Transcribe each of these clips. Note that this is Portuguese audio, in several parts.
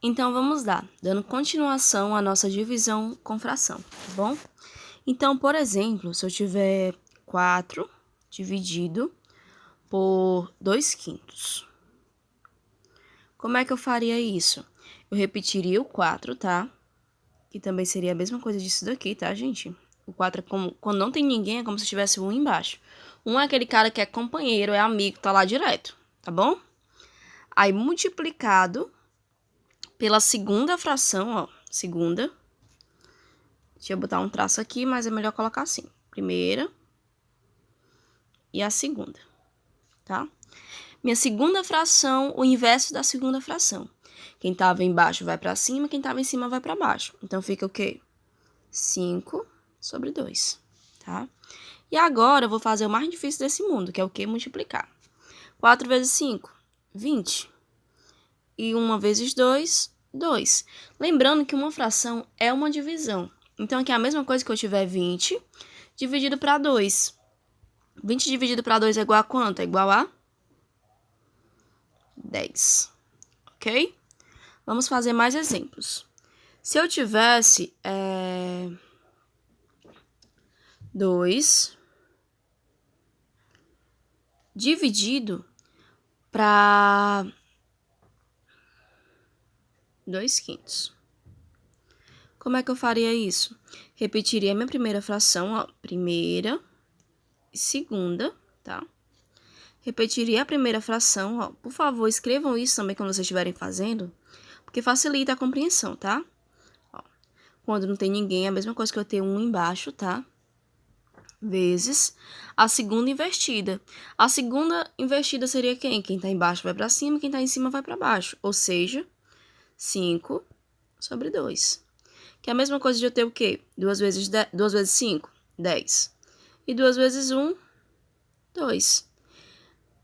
Então, vamos lá, dando continuação à nossa divisão com fração, tá bom? Então, por exemplo, se eu tiver 4 dividido por 2/5. Como é que eu faria isso? Eu repetiria o 4, tá? Que também seria a mesma coisa disso daqui, tá, gente? O 4 é como, quando não tem ninguém, é como se tivesse um embaixo. Um é aquele cara que é companheiro, é amigo, tá lá direto, tá bom? Aí, multiplicado pela segunda fração, ó, segunda. Deixa eu botar um traço aqui, mas é melhor colocar assim. Primeira e a segunda, tá? Minha segunda fração, o inverso da segunda fração. Quem tava embaixo vai pra cima, quem tava em cima vai pra baixo. Então, fica o quê? 5/2, tá? E agora, eu vou fazer o mais difícil desse mundo, que é o quê? Multiplicar. 4 vezes 5, 20. E 1 vezes 2, 2. Lembrando que uma fração é uma divisão. Então, aqui é a mesma coisa que eu tiver 20 dividido para 2. 20 dividido para 2 é igual a quanto? É igual a 10. Ok? Vamos fazer mais exemplos. Se eu tivesse 2 dividido para 2/5. Como é que eu faria isso? Repetiria a minha primeira fração, ó, primeira e segunda, tá? Repetiria a primeira fração, ó. Por favor, escrevam isso também quando vocês estiverem fazendo, porque facilita a compreensão, tá? Ó, quando não tem ninguém, é a mesma coisa que eu ter um embaixo, tá? Vezes a segunda invertida. A segunda invertida seria quem? Quem tá embaixo vai pra cima, quem tá em cima vai pra baixo. Ou seja, 5/2. Que é a mesma coisa de eu ter o quê? 2 vezes 5, 10. E 2 vezes 1, 2.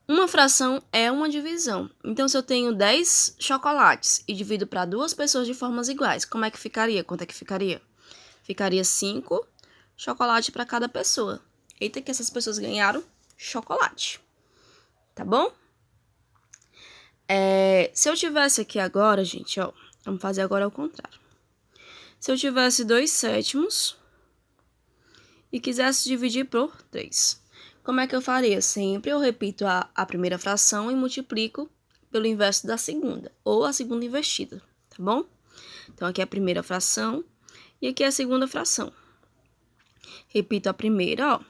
Uma fração é uma divisão. Então, se eu tenho 10 chocolates e divido para 2 pessoas de formas iguais, como é que ficaria? Quanto é que ficaria? Ficaria 5 chocolates para cada pessoa. Eita, que essas pessoas ganharam chocolate. Tá bom? Se eu tivesse aqui agora, gente, ó, vamos fazer agora ao contrário. Se eu tivesse 2/7 e quisesse dividir por 3, como é que eu faria? Sempre eu repito a primeira fração e multiplico pelo inverso da segunda, ou a segunda invertida, tá bom? Então, aqui é a primeira fração e aqui é a segunda fração. Repito a primeira, ó,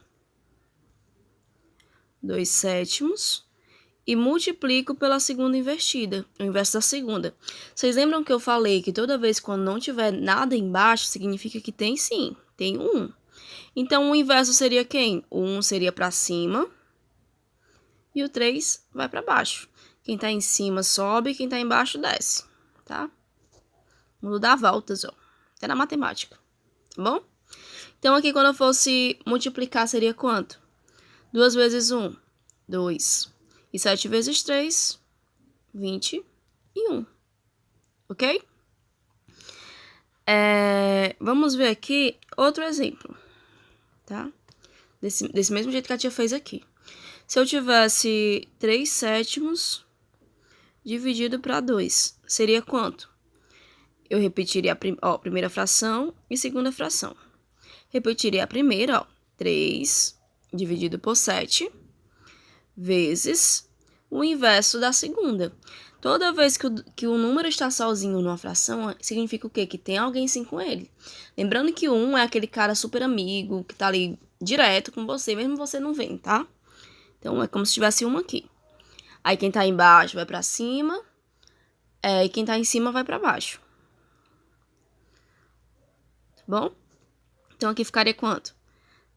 2/7 e multiplico pela segunda invertida, o inverso da segunda. Vocês lembram que eu falei que toda vez quando não tiver nada embaixo, significa que tem sim, tem 1. Então, o inverso seria quem? O 1 seria para cima e o 3 vai para baixo. Quem tá em cima sobe, quem tá embaixo desce, tá? Mundo dá voltas, ó. Até na matemática, tá bom? Então, aqui quando eu fosse multiplicar, seria quanto? 2 vezes 1, 2. E 7 vezes 3, 21. Ok? Vamos ver aqui outro exemplo, tá? Desse mesmo jeito que a tia fez aqui. Se eu tivesse 3/7 dividido para 2, seria quanto? Eu repetiria a primeira fração e segunda fração. Repetiria a primeira, ó, 3 dividido por 7, vezes o inverso da segunda. Toda vez que o número está sozinho numa fração, significa o quê? Que tem alguém sim com ele. Lembrando que o 1 é aquele cara super amigo, que tá ali direto com você, mesmo você não vendo, tá? Então, é como se tivesse uma aqui. Aí, quem tá embaixo vai pra cima, e quem tá em cima vai pra baixo. Tá bom? Então, aqui ficaria quanto?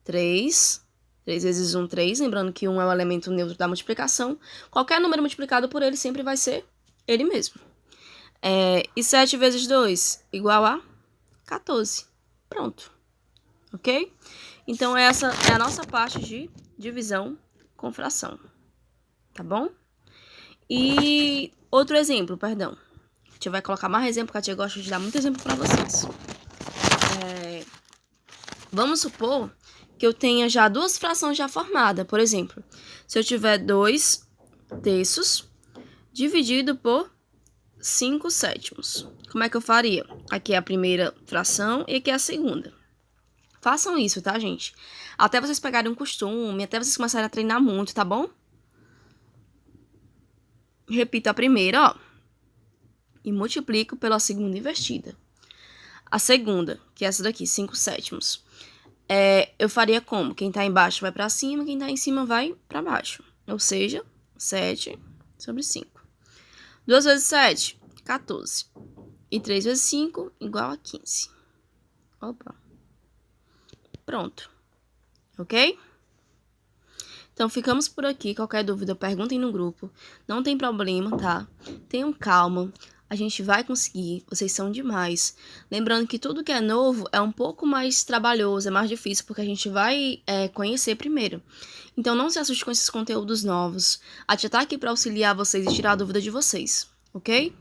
3. 3 vezes 1, 3. Lembrando que 1 é o elemento neutro da multiplicação. Qualquer número multiplicado por ele sempre vai ser ele mesmo. E 7 vezes 2 igual a 14. Pronto. Ok? Então, essa é a nossa parte de divisão com fração. Tá bom? E outro exemplo, perdão. A gente vai colocar mais exemplo, porque a tia gosta de dar muito exemplo para vocês. Vamos supor que eu tenha já duas frações já formadas. Por exemplo, se eu tiver 2/3 dividido por 5 sétimos. Como é que eu faria? Aqui é a primeira fração e aqui é a segunda. Façam isso, tá, gente? Até vocês pegarem um costume, até vocês começarem a treinar muito, tá bom? Repito a primeira, ó. E multiplico pela segunda invertida. A segunda, que é essa daqui, 5 sétimos. Eu faria como? Quem tá embaixo vai pra cima, quem tá em cima vai pra baixo. Ou seja, 7 sobre 5. 2 vezes 7, 14. E 3 vezes 5, igual a 15. Opa. Pronto. Ok? Então, ficamos por aqui. Qualquer dúvida, perguntem no grupo. Não tem problema, tá? Tenham calma. A gente vai conseguir. Vocês são demais. Lembrando que tudo que é novo é um pouco mais trabalhoso, é mais difícil, porque a gente vai conhecer primeiro. Então, não se assuste com esses conteúdos novos. A tia tá aqui para auxiliar vocês e tirar a dúvida de vocês, ok?